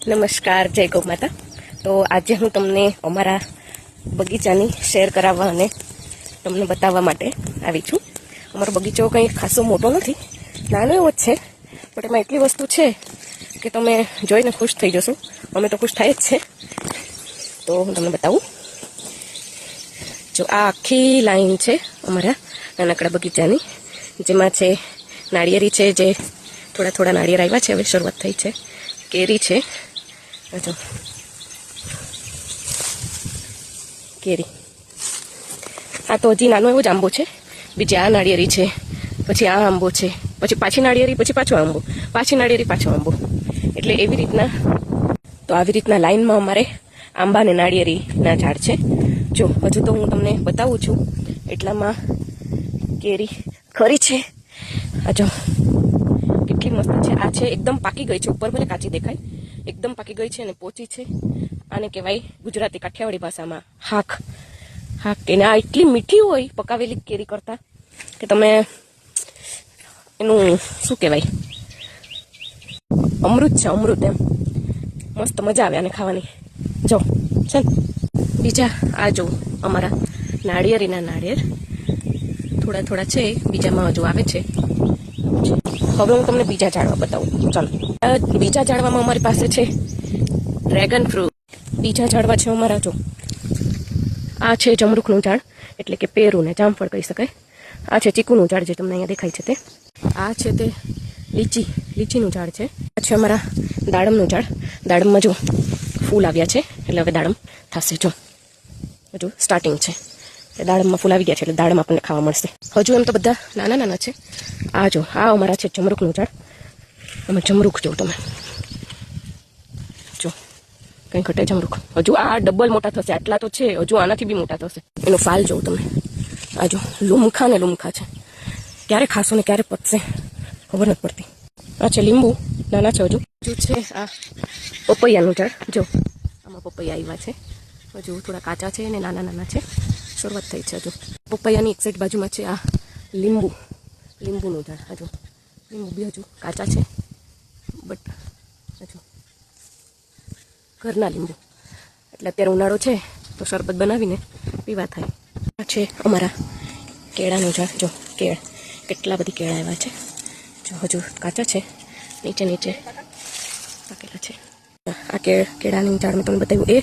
નમસ્કાર, જય ગૌ માતા. તો આજે હું તમને અમારા બગીચાની શેર કરાવવા અને તમને બતાવવા માટે આવી છું. અમારો બગીચો કંઈ ખાસો મોટો નથી, નાનો એવો જ છે, પણ એમાં એટલી વસ્તુ છે કે તમે જોઈને ખુશ થઈ જશો. અમે તો ખુશ થાય જ છે. તો હું તમને બતાવું. જો આ આખી લાઈન છે અમારા નાનકડા બગીચાની, જેમાં છે નાળિયેરી છે, જે થોડા થોડા નાળિયેર આવ્યા છે, હવે શરૂઆત થઈ છે. કેરી છે, જો કેરી. આ તો હજી નાનો એવો જ આંબો છે. બીજી આ નાળિયેરી છે, પછી આ આંબો છે, પછી પાછી નાળિયેરી, પછી પાછો આંબો, પાછી નાળિયેરી, પાછો આંબો. એટલે એવી રીતના, તો આવી રીતના લાઈનમાં અમારે આંબા અને નાળિયેરીના ઝાડ છે. જો હજુ તો હું તમને બતાવું છું એટલામાં કેરી ખરી છે. આ જો કેટલી મસ્ત છે. આ છે એકદમ પાકી ગઈ છે, ઉપર ભલે કાચી દેખાય, એકદમ પાકી ગઈ છે અને પોચી છે. આને કહેવાય ગુજરાતી કાઠિયાવાડી ભાષામાં હાક. હાક એને આ એટલી મીઠી હોય પકાવેલી કેરી કરતા કે તમે એનું શું કહેવાય, અમૃત છે, અમૃત એમ. મસ્ત મજા આવે આને ખાવાની. જો છે ને બીજા આ જો અમારા નાળિયેરીના નાળિયેર થોડા થોડા છે, બીજામાં હજુ આવે છે. હવે હું તમને બીજા ઝાડવા બતાવું. ચાલો, બીજા ઝાડવામાં અમારી પાસે છે ડ્રેગન ફ્રૂટ. બીજા ઝાડવા છે અમારા, જો આ છે જમરૂખનું ઝાડ, એટલે કે પેરું ને જામફળ કહી શકાય. આ છે ચીકુનું ઝાડ, જે તમને અહીંયા દેખાય છે તે. આ છે તે લીચીનું ઝાડ છે. આ છે અમારા દાડમનું ઝાડ. દાડમમાં જો ફૂલ આવ્યા છે, એટલે હવે દાડમ થશે. જો હજુ સ્ટાર્ટિંગ છે, એટલે દાડમમાં ફૂલ આવી ગયા છે, એટલે દાડમ આપણને ખાવા મળશે. હજુ એમ તો બધા નાના નાના છે. આ જો આ અમારા છે જમરૂખનું ઝાડ. તમે જમરૂખ જો, તમે જો કંઈ ઘટે જમરૂખ. હજુ આ ડબલ મોટા થશે, આટલા તો છે, હજુ આનાથી બી મોટા થશે. એનો ફાલ જોઉં તમે. આ જો લુમખા ને લુમખા છે. ક્યારે ખાશો ને ક્યારે પતશે ખબર નથી પડતી. આ છે લીંબુ, નાના છે હજુ. હજુ છે આ પપૈયાનું ઝાડ. જો આમાં પપૈયા આવ્યા છે, હજુ થોડા કાચા છે ને નાના નાના છે, શરૂઆત થઈ છે હજુ. પપૈયાની એક સાઈડ બાજુમાં છે આ લીંબુનું ઝાડ. હજુ લીંબુ બી હજુ કાચા છે, બટ હજુ ઘરના લીંબુ, એટલે અત્યારે ઉનાળો છે તો શરબત બનાવીને પીવા થાય. આ છે અમારા કેળાનું ઝાડ. જો કેળ, કેટલા બધી કેળા આવ્યા છે. જો હજુ કાચા છે, નીચે નીચે પાકેલા છે. આ કેળાની ઝાડ મેં તમને બતાવ્યું એ,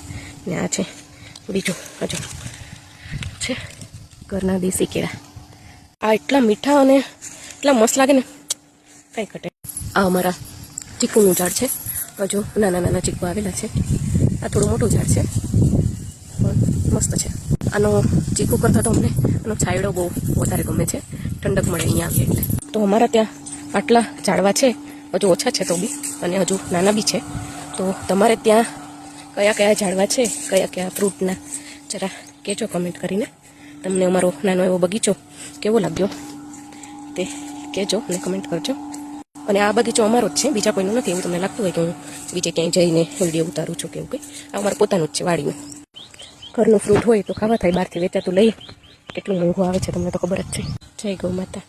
ને આ છે બીજું હજુ છે ઘરના દેશી કેળા. આ એટલા મીઠા અને એટલા મસ્ત લાગે ને, કંઈ ઘટે. આ અમારા ચીકુનું ઝાડ છે. હજુ નાના નાના ચીકુ આવેલા છે. આ થોડું મોટું ઝાડ છે, પણ મસ્ત છે. આનો ચીકુ કરતાં તો અમને આનો છાંયડો બહુ વધારે ગમે છે, ઠંડક મળે અહીંયા આવીએ એટલે. તો અમારા ત્યાં આટલા ઝાડવા છે, હજુ ઓછા છે તો બી, અને હજુ નાના બી છે. તો તમારે ત્યાં કયા કયા ઝાડવા છે, કયા કયા ફ્રૂટના, જરા કહેજો કમેન્ટ કરીને. તમને અમારો નાનો એવો બગીચો કેવો લાગ્યો તે કહેજો અને કમેન્ટ કરજો. અને આ બગીચો અમારો જ છે, બીજા કોઈનું નથી. એવું તમને લાગતું હોય કે હું બીજે ક્યાંય જઈને વિડીયો ઉતારું છું કે એવું કંઈ. આ અમારું પોતાનું જ છે, વાડીનું. ઘરનું ફ્રૂટ હોય તો ખાવા થાય, બહારથી વેચાતું લઈએ કેટલું મોંઘું આવે છે તમને તો ખબર જ છે. જય ગૌ માતા.